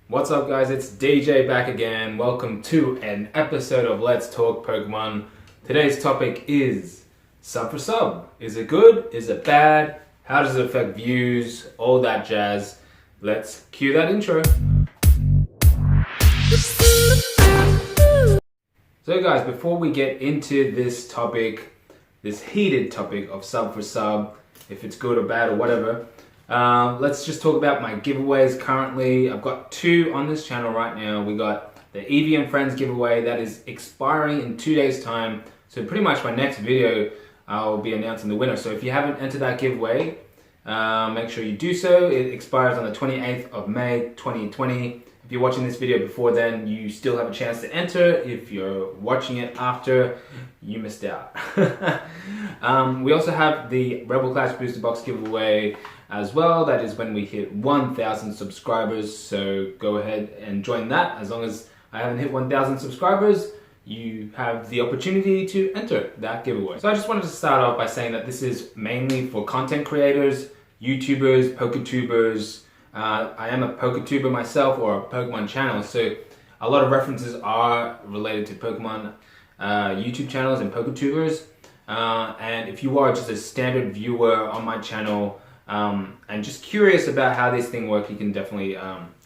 What's up guys, it's DJ back again. Welcome to an episode of Let's Talk Pokemon. Today's topic is sub for sub. Is it good? Is it bad? How does it affect views? All that jazz. Let's cue that intro. So guys, before we get into this topic, this heated topic of sub for sub, if it's good or bad or whatever, let's just talk about my giveaways currently. I've got two on this channel right now. We got the Eevee and Friends giveaway that is expiring in 2 days time. So pretty much my next video, I'll be announcing the winner. So if you haven't entered that giveaway, make sure you do so. It expires on the 28th of May 2020. If you're watching this video before then, you still have a chance to enter. If you're watching it after, you missed out. We also have the Rebel Clash Booster Box giveaway as well. That is when we hit 1,000 subscribers. So go ahead and join that. As long as I haven't hit 1,000 subscribers, you have the opportunity to enter that giveaway. So I just wanted to start off by saying that this is mainly for content creators, YouTubers, poketubers. I am a poketuber myself, or a Pokemon channel, so a lot of references are related to Pokemon YouTube channels and poketubers. And if you are just a standard viewer on my channel and just curious about how this thing works, you can definitely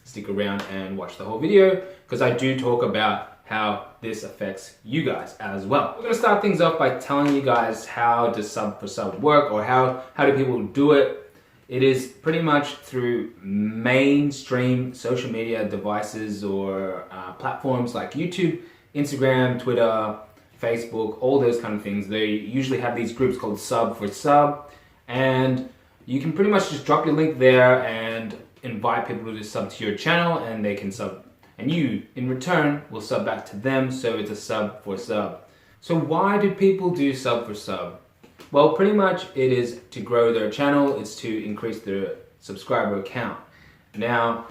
stick around and watch the whole video, because I do talk about how this affects you guys as well. We're going to start things off by telling you guys how does sub for sub work, or how do people do it. It is pretty much through mainstream social media devices or platforms like YouTube, Instagram, Twitter, Facebook, all those kind of things. They usually have these groups called sub for sub, and you can pretty much just drop your link there and invite people to sub to your channel, and they can sub, and you in return will sub back to them. So it's a sub for sub. So why do people do sub for sub? Well, pretty much it is to grow their channel. It's to increase their subscriber count. Now,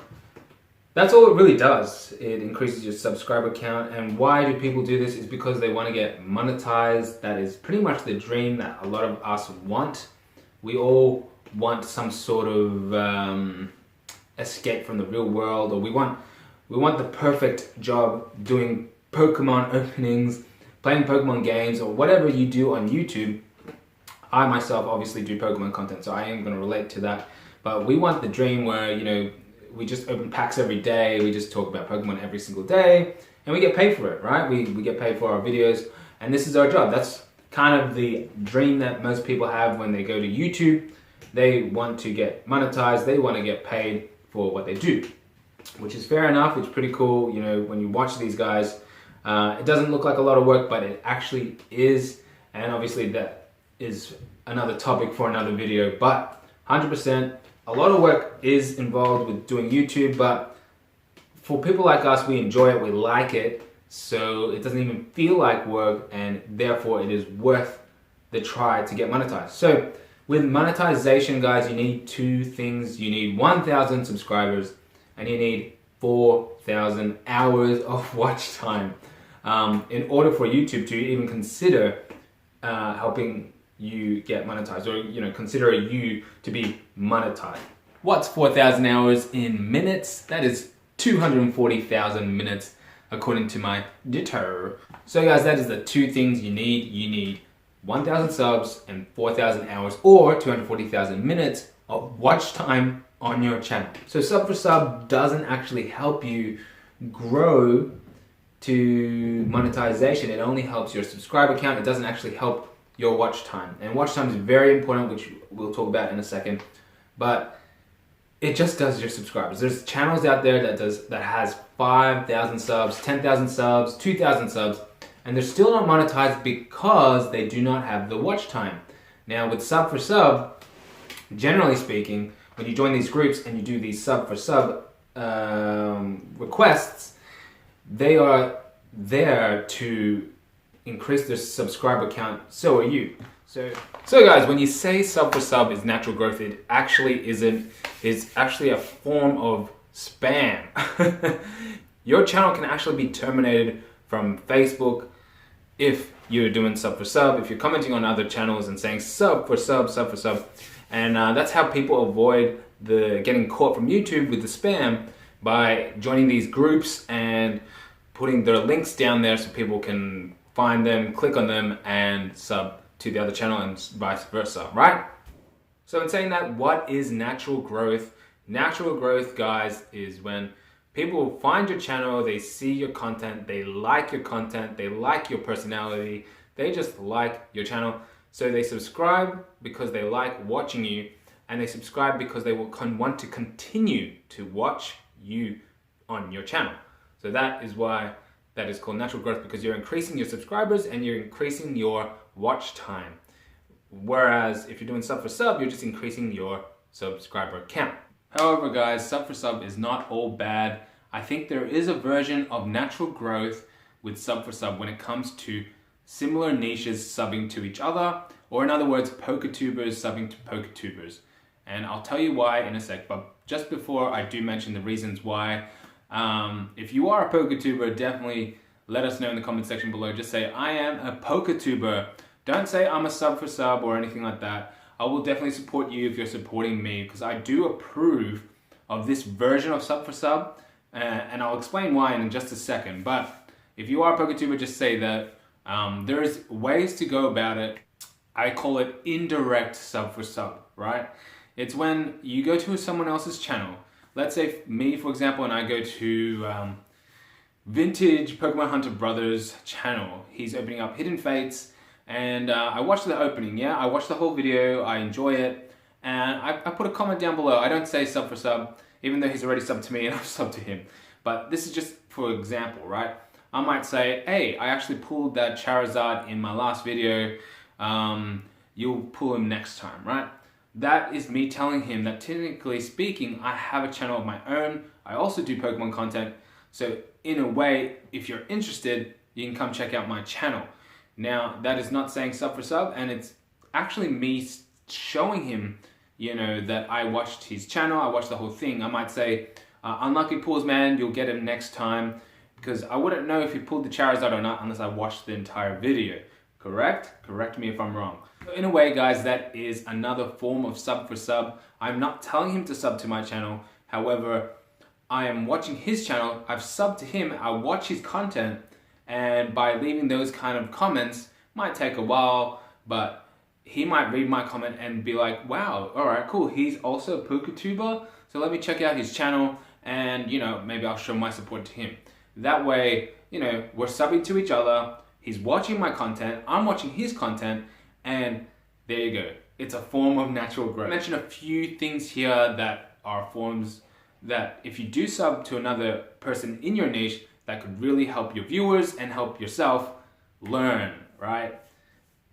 that's all it really does. It increases your subscriber count. And why do people do this? Is because they want to get monetized. That is pretty much the dream that a lot of us want. We all want some sort of escape from the real world, or we want the perfect job doing Pokemon openings, playing Pokemon games, or whatever you do on YouTube. I myself obviously do Pokemon content, so I am going to relate to that. But we want the dream where, you know, we just open packs every day, we just talk about Pokemon every single day, and we get paid for it, right? We get paid for our videos, and this is our job. That's kind of the dream that most people have when they go to YouTube. They want to get monetized, they want to get paid for what they do, which is fair enough. It's pretty cool, you know, when you watch these guys. It doesn't look like a lot of work, but it actually is, and obviously that is another topic for another video. But 100%, a lot of work is involved with doing YouTube, but for people like us, we enjoy it, we like it, so it doesn't even feel like work, and therefore it is worth the try to get monetized. So with monetization, guys, you need two things. You need 1,000 subscribers, and you need 4,000 hours of watch time in order for YouTube to even consider helping you get monetized, or, you know, consider you to be monetized. What's 4,000 hours in minutes? That is 240,000 minutes according to my editor. So guys, that is the two things you need. You need 1,000 subs and 4,000 hours, or 240,000 minutes of watch time on your channel. So sub for sub doesn't actually help you grow to monetization. It only helps your subscriber count. It doesn't actually help your watch time. And watch time is very important, which we'll talk about in a second. But it just does your subscribers. There's channels out there that has 5,000 subs, 10,000 subs, 2,000 subs, and they're still not monetized because they do not have the watch time. Now with sub for sub, generally speaking, when you join these groups and you do these sub for sub requests, they are there to increase their subscriber count. So are you. So guys, when you say sub for sub is natural growth, it actually isn't. It's actually a form of spam. Your channel can actually be terminated from Facebook if you're doing sub for sub, if you're commenting on other channels and saying sub for sub, sub for sub. And that's how people avoid getting caught from YouTube with the spam, by joining these groups and putting their links down there so people can find them, click on them, and sub to the other channel and vice versa, right? So in saying that, what is natural growth? Natural growth, guys, is when people find your channel, they see your content, they like your content, they like your personality, they just like your channel. So they subscribe because they like watching you, and they subscribe because they will want to continue to watch you on your channel. So that is why that is called natural growth, because you're increasing your subscribers and you're increasing your watch time. Whereas if you're doing sub for sub, you're just increasing your subscriber count. However, guys, sub for sub is not all bad. I think there is a version of natural growth with sub for sub when it comes to similar niches subbing to each other, or in other words, poketubers subbing to poketubers. And I'll tell you why in a sec, but just before I do mention the reasons why, if you are a poketuber, definitely let us know in the comment section below. Just say, I am a poketuber. Don't say I'm a sub for sub or anything like that. I will definitely support you if you're supporting me, because I do approve of this version of sub for sub, and I'll explain why in just a second. But if you are a poketuber, just say that. There's ways to go about it. I call it indirect sub for sub, right? It's when you go to someone else's channel. Let's say me, for example, and I go to Vintage Pokemon Hunter Brothers channel. He's opening up Hidden Fates, and I watched the opening, yeah? I watched the whole video, I enjoy it, and I put a comment down below. I don't say sub for sub, even though he's already subbed to me and I've subbed to him. But this is just for example, right? I might say, hey, I actually pulled that Charizard in my last video, you'll pull him next time, right? That is me telling him that technically speaking, I have a channel of my own. I also do Pokemon content. So in a way, if you're interested, you can come check out my channel. Now, that is not saying sub for sub, and it's actually me showing him, you know, that I watched his channel, I watched the whole thing. I might say, unlucky pulls, man, you'll get him next time, because I wouldn't know if he pulled the Charizard or not unless I watched the entire video. Correct? Correct me if I'm wrong. So in a way, guys, that is another form of sub for sub. I'm not telling him to sub to my channel. However, I am watching his channel, I've subbed to him, I watch his content, and by leaving those kind of comments, might take a while, but he might read my comment and be like, wow, all right, cool, he's also a poketuber, so let me check out his channel, and you know, maybe I'll show my support to him. That way, you know, we're subbing to each other, he's watching my content, I'm watching his content, and there you go. It's a form of natural growth. I mentioned a few things here that are forms that if you do sub to another person in your niche, that could really help your viewers and help yourself learn, right?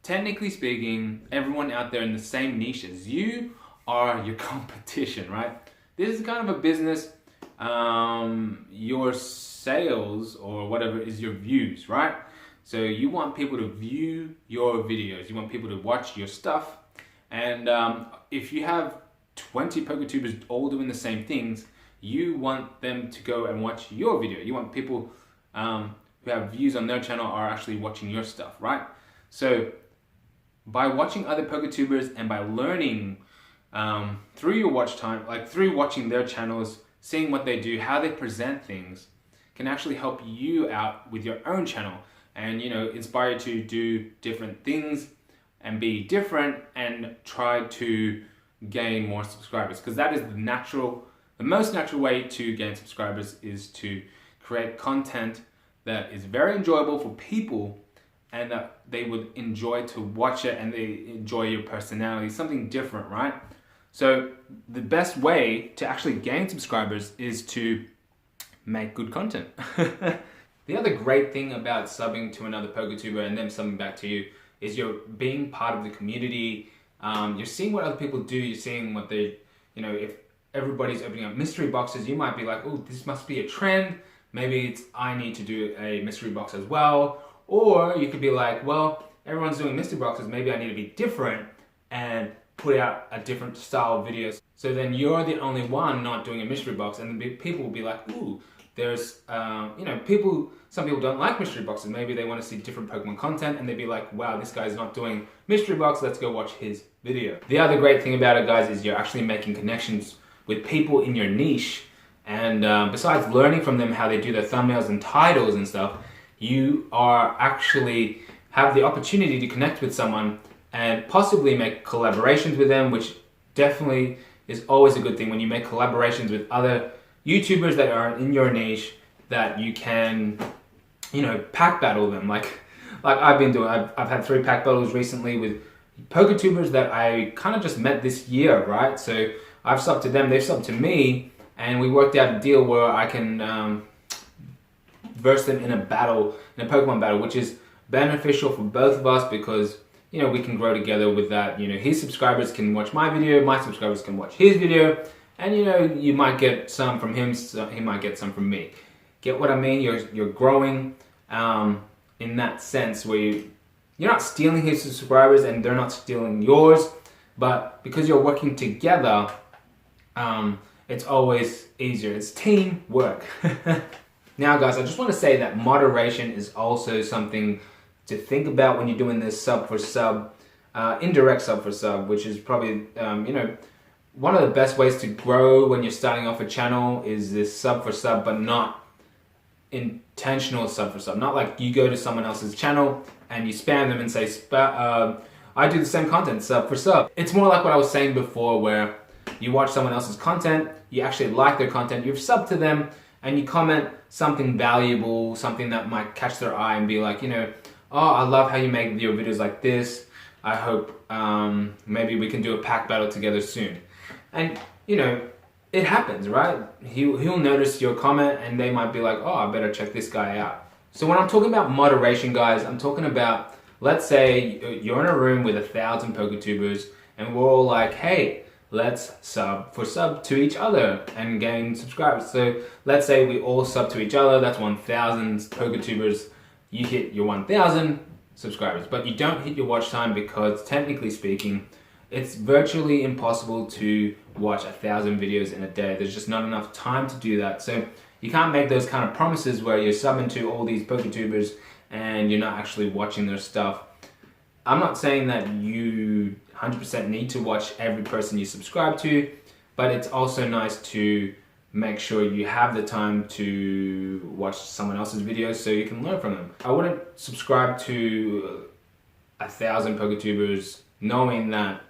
Technically speaking, everyone out there in the same niche as you are your competition, right? This is kind of a business. Your sales or whatever is your views, right? So you want people to view your videos, you want people to watch your stuff, and if you have 20 poketubers all doing the same things, you want them to go and watch your video. You want people who have views on their channel are actually watching your stuff, right? So by watching other poketubers and by learning through your watch time, like through watching their channels, seeing what they do, how they present things, can actually help you out with your own channel and, you know, inspire you to do different things and be different and try to gain more subscribers, because that is the most natural way to gain subscribers is to create content that is very enjoyable for people and that they would enjoy to watch it and they enjoy your personality, something different, right? So the best way to actually gain subscribers is to make good content. The other great thing about subbing to another poketuber and them subbing back to you is you're being part of the community. You're seeing what other people do, you're seeing what they, you know, if everybody's opening up mystery boxes, you might be like, oh, this must be a trend. Maybe it's, I need to do a mystery box as well. Or you could be like, well, everyone's doing mystery boxes, maybe I need to be different and put out a different style of videos. So then you're the only one not doing a mystery box, and then people will be like, ooh, there's, you know, some people don't like mystery boxes. Maybe they want to see different Pokemon content and they'd be like, wow, this guy's not doing mystery box, let's go watch his video. The other great thing about it, guys, is you're actually making connections with people in your niche And besides learning from them how they do their thumbnails and titles and stuff, you are actually have the opportunity to connect with someone and possibly make collaborations with them, which definitely is always a good thing when you make collaborations with other YouTubers that are in your niche, that you can, you know, pack battle them. Like I've been doing. I've had 3 pack battles recently with poketubers that I kind of just met this year, right? So I've subbed to them, they've subbed to me, and we worked out a deal where I can verse them in a battle, in a Pokemon battle, which is beneficial for both of us because, you know, we can grow together with that. You know, his subscribers can watch my video, my subscribers can watch his video, and you know, you might get some from him, so he might get some from me. Get what I mean? You're growing in that sense where you're not stealing his subscribers and they're not stealing yours, but because you're working together, it's always easier. It's teamwork. Now guys, I just want to say that moderation is also something to think about when you're doing this sub for sub, indirect sub for sub, which is probably, you know, one of the best ways to grow when you're starting off a channel is this sub for sub, but not intentional sub for sub. Not like you go to someone else's channel and you spam them and say, I do the same content, sub for sub. It's more like what I was saying before, where you watch someone else's content, you actually like their content, you've subbed to them, and you comment something valuable, something that might catch their eye and be like, you know, oh, I love how you make your videos like this. I hope maybe we can do a pack battle together soon. And, you know, it happens, right? He'll notice your comment and they might be like, oh, I better check this guy out. So when I'm talking about moderation, guys, I'm talking about, let's say you're in a room with 1,000 poketubers and we're all like, hey, let's sub for sub to each other and gain subscribers. So let's say we all sub to each other, that's 1,000 poketubers. You hit your 1,000 subscribers, but you don't hit your watch time because technically speaking, it's virtually impossible to watch 1,000 videos in a day. There's just not enough time to do that. So you can't make those kind of promises where you're subbing to all these poketubers and you're not actually watching their stuff. I'm not saying that you 100% need to watch every person you subscribe to, but it's also nice to make sure you have the time to watch someone else's videos so you can learn from them. I wouldn't subscribe to 1,000 poketubers knowing that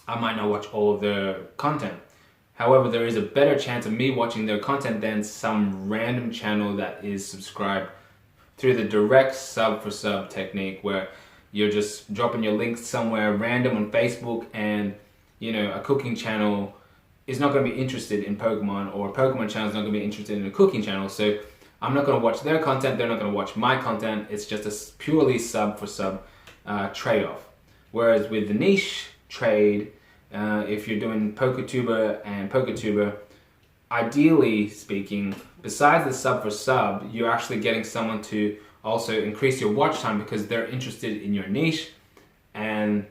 I might not watch all of their content. However, there is a better chance of me watching their content than some random channel that is subscribed through the direct sub for sub technique, where you're just dropping your links somewhere random on Facebook, and you know, a cooking channel is not going to be interested in Pokemon, or a Pokemon channel is not going to be interested in a cooking channel. So I'm not going to watch their content, they're not going to watch my content. It's just a purely sub for sub trade-off. Whereas with the niche trade, if you're doing PokeTuber and PokeTuber, ideally speaking, besides the sub for sub, you're actually getting someone to also increase your watch time because they're interested in your niche and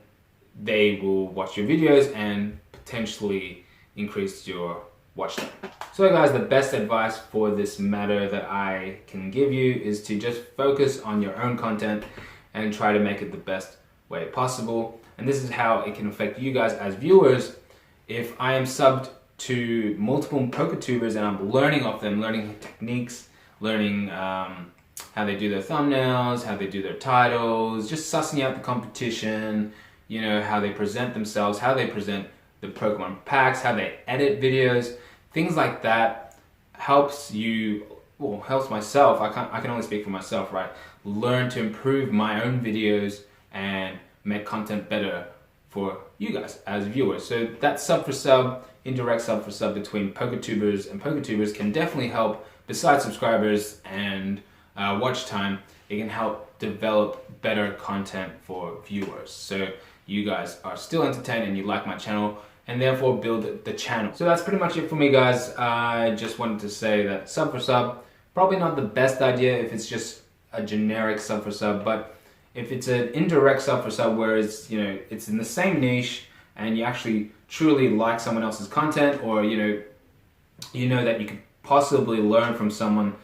they will watch your videos and potentially increase your watch time. So guys, the best advice for this matter that I can give you is to just focus on your own content and try to make it the best way possible. And this is how it can affect you guys as viewers. If I am subbed to multiple PokeTubers and I'm learning off them, learning techniques, learning how they do their thumbnails, how they do their titles, just sussing out the competition, you know, how they present themselves, how they present the Pokemon packs, how they edit videos, things like that helps you, well, helps myself. I can only speak for myself, right? Learn to improve my own videos and make content better for you guys as viewers. So that sub for sub, indirect sub for sub between PokeTubers and PokeTubers can definitely help. Besides subscribers and watch time, it can help develop better content for viewers. So you guys are still entertained and you like my channel, and therefore build the channel. So that's pretty much it for me, guys. I just wanted to say that sub for sub, probably not the best idea if it's just a generic sub for sub, but if it's an indirect sub for sub where it's, you know, it's in the same niche and you actually truly like someone else's content, or you know that you could possibly learn from someone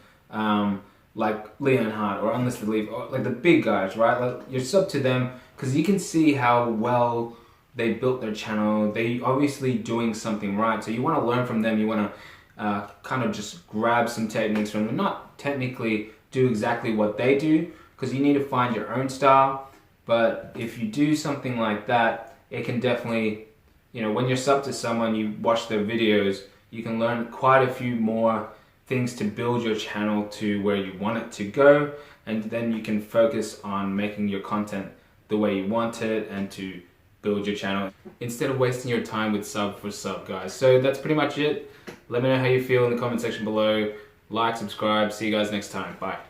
like Leonhard or Unlisted Leaf, or like the big guys, right? Like you're sub to them because you can see how well they built their channel. They obviously doing something right, so you want to learn from them. You want kind of just grab some techniques from them, not technically do exactly what they do, because you need to find your own style. But if you do something like that, it can definitely, when you're sub to someone, you watch their videos, you can learn quite a few more things to build your channel to where you want it to go, and then you can focus on making your content the way you want it and to build your channel instead of wasting your time with sub for sub, guys. So that's pretty much it. Let me know how you feel in the comment section below. Like, subscribe. See you guys next time. Bye.